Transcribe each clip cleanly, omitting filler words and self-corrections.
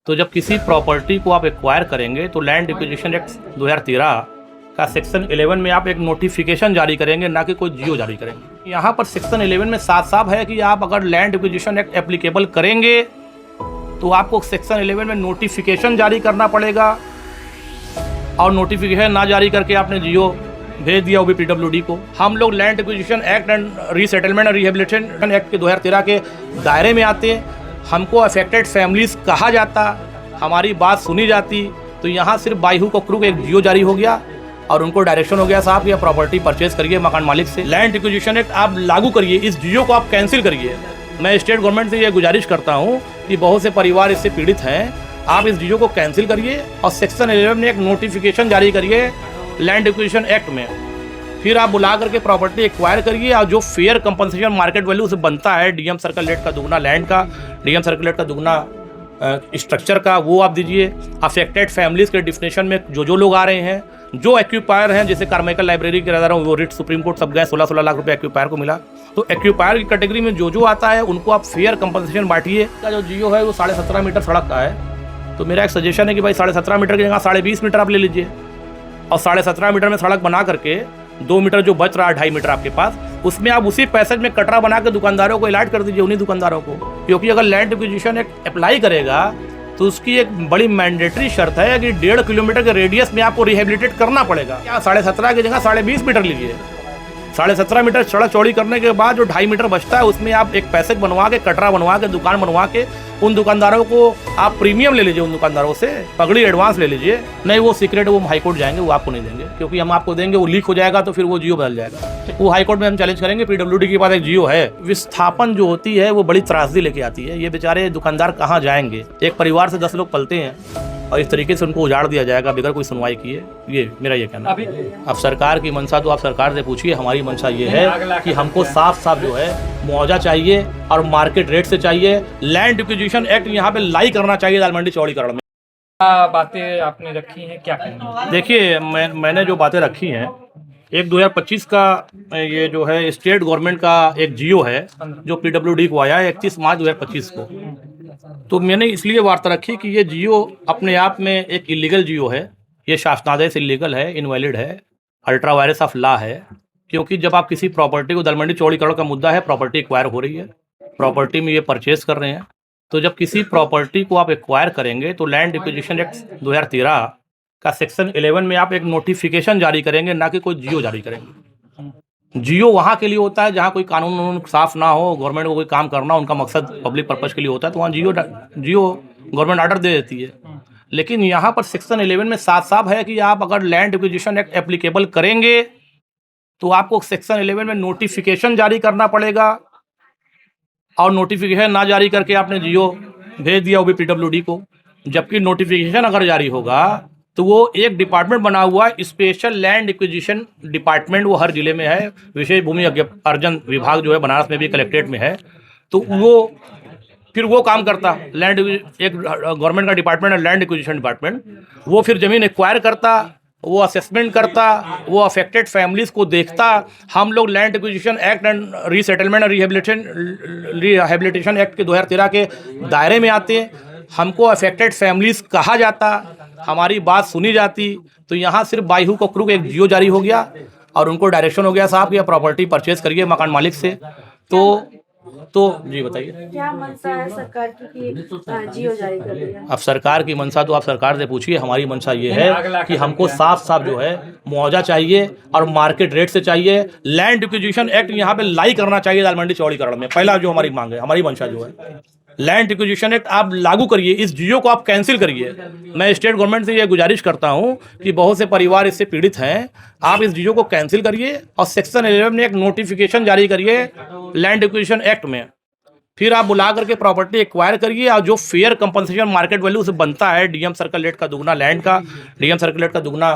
तो जब किसी प्रॉपर्टी को आप एक्वायर करेंगे तो लैंड एक्विजिशन एक्ट 2013 का सेक्शन 11 में आप एक नोटिफिकेशन जारी करेंगे, ना कि कोई जियो जारी करेंगे। यहाँ पर सेक्शन 11 में साफ साफ है कि आप अगर लैंड एक्विजिशन एक्ट एप्लीकेबल करेंगे तो आपको सेक्शन 11 में नोटिफिकेशन जारी करना पड़ेगा, और नोटिफिकेशन ना जारी करके आपने जियो भेज दिया वो भी PWD को। हम लोग land acquisition act and resettlement and rehabilitation act के 2013 के दायरे में आते हैं। हमको अफेक्टेड फैमिलीज कहा जाता, हमारी बात सुनी जाती, तो यहाँ सिर्फ बाइहू को क्रू एक जियो जारी हो गया और उनको डायरेक्शन हो गया, साहब ये प्रॉपर्टी परचेज करिए मकान मालिक से, लैंड एक्विजिशन एक्ट आप लागू करिए, इस जियो को आप कैंसिल करिए। मैं स्टेट गवर्नमेंट से ये गुजारिश करता हूँ कि बहुत से परिवार इससे पीड़ित हैं, आप इस जियो को कैंसिल करिए और सेक्शन 11 में एक नोटिफिकेशन जारी करिए लैंड एक्विजिशन एक्ट में। फिर आप बुला करके प्रॉपर्टी एक्वायर करिए और जो फेयर कंपनसेशन मार्केट वैल्यू से बनता है, डीएम सर्कल रेट का दुगना लैंड का, डीएम सर्कल रेट का दुगना स्ट्रक्चर का, वो आप दीजिए। अफेक्टेड फैमिलीज़ के डिफिनेशन में जो लोग आ रहे हैं, जो एक्यूपायर हैं, जैसे कार्माइकल लाइब्रेरी के रहा हूँ, वो रिट सुप्रीम कोर्ट सब गए, 16-16 लाख रुपए एक्यूपायर को मिला। तो एक्यूपायर की कैटेगरी में जो आता है उनको आप फेयर कंपनसेशन बांटिए। का जो जियो है वो 17.5 मीटर सड़क का है, तो मेरा एक सजेशन है कि भाई 17.5 मीटर की जगह 20.5 मीटर आप ले लीजिए, और 17.5 मीटर में सड़क बना करके 2 मीटर जो बच रहा है, 2.5 मीटर आपके पास, उसमें आप उसी पैसेज में कटरा बना के दुकानदारों को अलॉट कर दीजिए, उन्हीं दुकानदारों को। क्योंकि अगर लैंड एक्विजिशन एक्ट अप्लाई करेगा तो उसकी एक बड़ी मैंडेटरी शर्त है कि 1.5 किलोमीटर के रेडियस में आपको रिहेबिलिटेट करना पड़ेगा। क्या 17.5 की जगह 20.5 मीटर लीजिए। 17.5 मीटर सड़क चौड़ी करने के बाद जो 2.5 मीटर बचता है उसमें आप एक पैसेज बनवा के, कटरा बनवा के, दुकान बनवा के उन दुकानदारों को आप प्रीमियम ले लीजिए, उन दुकानदारों से पगड़ी एडवांस ले लीजिए। नहीं वो सीक्रेट, वो हाईकोर्ट जाएंगे, वो आपको नहीं देंगे, क्योंकि हम आपको देंगे वो लीक हो जाएगा तो फिर वो जियो बदल जाएगा। वो हाईकोर्ट में हम चैलेंज करेंगे। PWD के पास एक जियो है। विस्थापन जो होती है वो बड़ी त्रासदी लेके आती है। ये बेचारे दुकानदार कहाँ जाएंगे? एक परिवार से 10 लोग पलते हैं और इस तरीके से उनको उजाड़ दिया जाएगा बगैर कोई सुनवाई किए। ये मेरा ये कहना है। अब सरकार की मंशा तो आप सरकार से पूछिए, हमारी मंशा ये है कि हमको साफ साफ जो है मुआवजा चाहिए और मार्केट रेट से चाहिए। लैंड एक्विजिशन एक्ट यहाँ पे लाई करना चाहिए दाल मंडी चौड़ीकरण में। बातें आपने रखी हैं, क्या कहेंगे? देखिए, मैंने जो बातें रखी हैं, एक 2025 का ये जो है स्टेट गवर्नमेंट का एक जियो है जो PWD को आया है 31 मार्च 2025 को। तो मैंने इसलिए वार्ता रखी कि ये जियो अपने आप में एक इलीगल जियो है, ये शासनादेश इलीगल है, इनवैलिड है, अल्ट्रा वायरस ऑफ लॉ है। क्योंकि जब आप किसी प्रॉपर्टी को, दलमंडी चौड़ीकरण का मुद्दा है, प्रॉपर्टी एक्वायर हो रही है, प्रॉपर्टी में ये परचेज कर रहे हैं, तो जब किसी प्रॉपर्टी को आप एक्वायर करेंगे तो लैंड एक्विजिशन एक्ट 2013 का सेक्शन 11 में आप एक नोटिफिकेशन जारी करेंगे, ना कि कोई जियो जारी करेंगे। जियो वहाँ के लिए होता है जहाँ कोई कानून साफ ना हो, गवर्नमेंट को कोई काम करना, उनका मकसद पब्लिक पर्पज के लिए होता है, तो वहाँ जियो गवर्नमेंट ऑर्डर दे देती है। लेकिन यहाँ पर सेक्शन 11 में साफ साफ है कि आप अगर लैंड एक्विजिशन एक्ट एप्लीकेबल करेंगे तो आपको सेक्शन 11 में नोटिफिकेशन जारी करना पड़ेगा, और नोटिफिकेशन ना जारी करके आपने जियो भेज दिया वो भी PWD को। जबकि नोटिफिकेशन अगर जारी होगा तो वो एक डिपार्टमेंट बना हुआ है, स्पेशल लैंड एक्विजिशन डिपार्टमेंट, वो हर जिले में है। विशेष भूमि अर्जन विभाग जो है बनारस में भी कलेक्ट्रेट में है, तो वो फिर वो काम करता। लैंड एक गवर्नमेंट का डिपार्टमेंट है, लैंड एक्विजिशन डिपार्टमेंट, वो फिर ज़मीन एक्वायर करता, वो असेसमेंट करता, वो अफेक्टेड फैमिलीज़ को देखता। हम लोग land acquisition act and resettlement and rehabilitation act के 2013 के दायरे में आते हैं। हमको अफेक्टेड फैमिलीज़ कहा जाता, हमारी बात सुनी जाती, तो यहाँ सिर्फ बाइहू को क्रू एक जियो जारी हो गया और उनको डायरेक्शन हो गया, साहब ये प्रॉपर्टी परचेज करिए मकान मालिक से। तो जी बताइए, क्या मंशा है सरकार की कि जियो जारी कर दिया? अब सरकार की मंशा तो आप सरकार से पूछिए, हमारी मंशा ये है कि हमको साफ साफ जो है मुआवजा चाहिए और मार्केट रेट से चाहिए। लैंड एक्विजिशन एक्ट यहाँ पे लाई करना चाहिए दाल मंडी चौड़ीकरण में। पहला जो हमारी मांग है, हमारी मंशा जो है, लैंड एक्विजिशन एक्ट आप लागू करिए, इस जियो को आप कैंसिल करिए। मैं स्टेट गवर्नमेंट से ये गुजारिश करता हूँ कि बहुत से परिवार इससे पीड़ित हैं, आप इस जियो को कैंसिल करिए और सेक्शन 11 में एक नोटिफिकेशन जारी करिए लैंड एक्विजिशन एक्ट में। फिर आप बुला करके प्रॉपर्टी एक्वायर करिए और जो फेयर कंपनसेशन मार्केट वैल्यू से बनता है, डीएम सर्कल रेट का दुगना लैंड का, डीएम सर्कल रेट का दुगना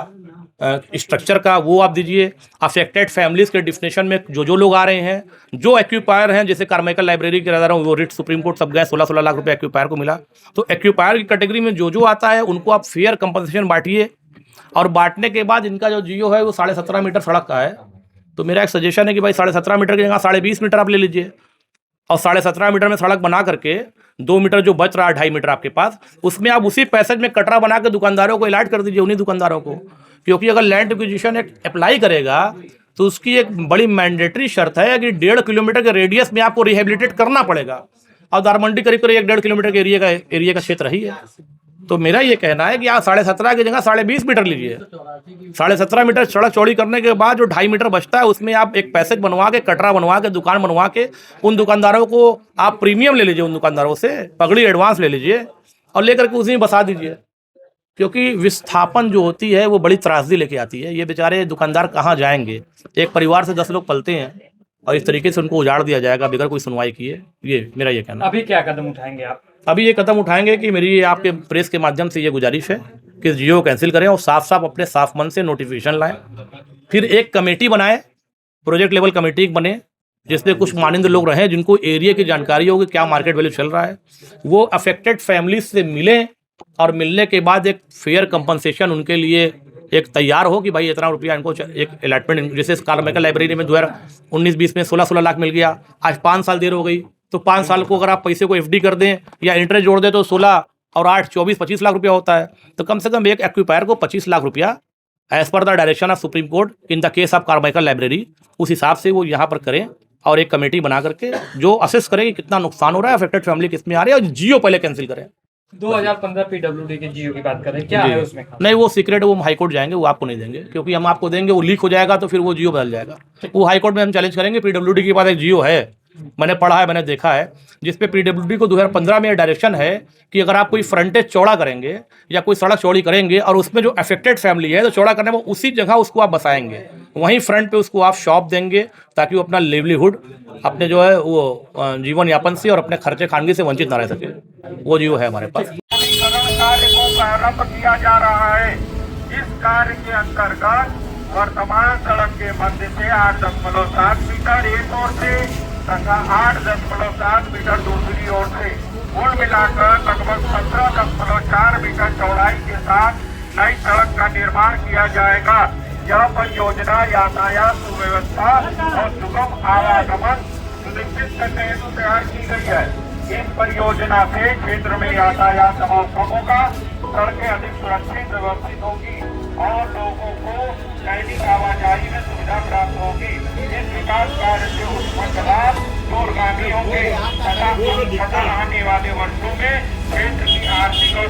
स्ट्रक्चर का, वो आप दीजिए। अफेक्टेड फैमिलीज़ के डिफिनेशन में जो लोग आ रहे हैं, जो एक्यूपायर हैं, जैसे कार्माइकल लाइब्रेरी के रहा हूँ, वो रिट सुप्रीम कोर्ट सब गए, 16-16 लाख रुपए एक्यूपायर को मिला। तो एक्यूपायर की कैटेगरी में जो आता है उनको आप फेयर कंपनसेशन बांटिए, और बांटने के बाद इनका जो जियो है वो 17.5 मीटर सड़क का है, तो मेरा एक सजेशन है कि भाई 17.5 मीटर की जगह 20.5 मीटर आप ले लीजिए, और 17.5 मीटर में सड़क बना करके 2 मीटर जो बच रहा है 2.5 मीटर आपके पास, उसमें आप उसी पैसेज में कटरा बना के दुकानदारों को अलॉट कर दीजिए, उन्हीं दुकानदारों को। क्योंकि अगर लैंड एक्विजिशन एक्ट अप्लाई करेगा तो उसकी एक बड़ी मैंडेटरी शर्त है कि 1.5 किलोमीटर के रेडियस में आपको रिहेबिलिटेट करना पड़ेगा, और दारमंडी करीब करीब 1.5 किलोमीटर के एरिया का क्षेत्र ही है। तो मेरा ये कहना है कि आप 17.5 की जगह 20.5 मीटर लीजिए। 17.5 मीटर सड़क चौड़ी करने के बाद जो 2.5 मीटर बचता है उसमें आप एक पैसेज बनवा के, कटरा बनवा के, दुकान बनवा के उन दुकानदारों को आप प्रीमियम ले लीजिए, उन दुकानदारों से पगड़ी एडवांस ले लीजिए और लेकर के उसी में बसा दीजिए। क्योंकि विस्थापन जो होती है वो बड़ी त्रासदी लेके आती है। ये बेचारे दुकानदार कहाँ जाएंगे? एक परिवार से 10 लोग पलते हैं और इस तरीके से उनको उजाड़ दिया जाएगा बगैर कोई सुनवाई किए। ये मेरा ये कहना है। अभी क्या कदम उठाएंगे आप? अभी ये कदम उठाएंगे कि मेरी आपके प्रेस के माध्यम से ये गुजारिश है कि जियो कैंसिल करें और साफ साफ अपने साफ मन से नोटिफिकेशन लाएं। फिर एक कमेटी बनाएं, प्रोजेक्ट लेवल कमेटी बने, जिसमें कुछ मानिंद लोग रहें जिनको एरिया की जानकारी होगी, क्या मार्केट वैल्यू चल रहा है। वो अफेक्टेड फैमिलीज से मिलें और मिलने के बाद एक फेयर कंपनसेशन उनके लिए एक तैयार हो कि भाई इतना रुपया इनको एक अलॉटमेंट। जैसे कार्मेकल लाइब्रेरी में 2019-20 में 16 लाख मिल गया, आज 5 साल देर हो गई, तो 5 साल को अगर आप पैसे को FD कर दें या इंटरेस्ट जोड़ दें तो 16 और 8 24-25 लाख रुपया होता है। तो कम से कम एक एक्विपायर को 25 लाख रुपया as per the direction of supreme court in the case of Carmichael library, उस हिसाब से वो यहाँ पर करें और एक कमेटी बना करके जो असेस करे कि कितना नुकसान हो रहा है, अफेक्टेड फैमिली किसमें आ रही है, और जियो पहले कैंसिल करें। 2015 PWD के जियो की बात करें, क्या है उसमें? नहीं, वो सीक्रेट, वो हाईकोर्ट जाएंगे, वो आपको नहीं देंगे। क्योंकि हम आपको देंगे, वो लीक हो जाएगा तो फिर वो जियो बदल जाएगा। वो हाईकोर्ट में हम चैलेंज करेंगे। PWD के बाद एक जियो है, मैंने पढ़ा है, मैंने देखा है, जिसपे PWD को 2015 में डायरेक्शन है कि अगर आप कोई फ्रंटेज चौड़ा करेंगे या कोई सड़क चौड़ी करेंगे और उसमें जो अफेक्टेड फैमिली है तो चौड़ा करने में उसी जगह उसको आप बसाएंगे, वहीं फ्रंट पे उसको आप शॉप देंगे ताकि वो अपना लिवलीहुड, अपने जो है वो जीवन यापन से और अपने खर्चे खानगी से वंचित ना रह सके। वो जियो है हमारे पास। कार्य को प्रारंभ किया जा रहा है। इस कार्य के अंतर्गत वर्तमान सड़क के मध्य से 8.7 मीटर एक ओर से तथा 8.7 मीटर दूसरी ओर से कुल मिलाकर लगभग 17.4 मीटर चौड़ाई के साथ नई सड़क का निर्माण किया जाएगा। यह परियोजना यातायात सुव्यवस्था और सुगम आवागमन सुनिश्चित करने हेतु तैयार की गई है। इस परियोजना से क्षेत्र में यातायात दबाव कम होगा, सड़कें अधिक सुरक्षित व्यवस्थित होगी और लोगों को दैनिक आवाजाही में सुविधा प्राप्त होगी। इस विकास कार्य से उत्पन्न लाभ दूरगामी होंगे तथा आने वाले वर्षों में क्षेत्र की आर्थिक और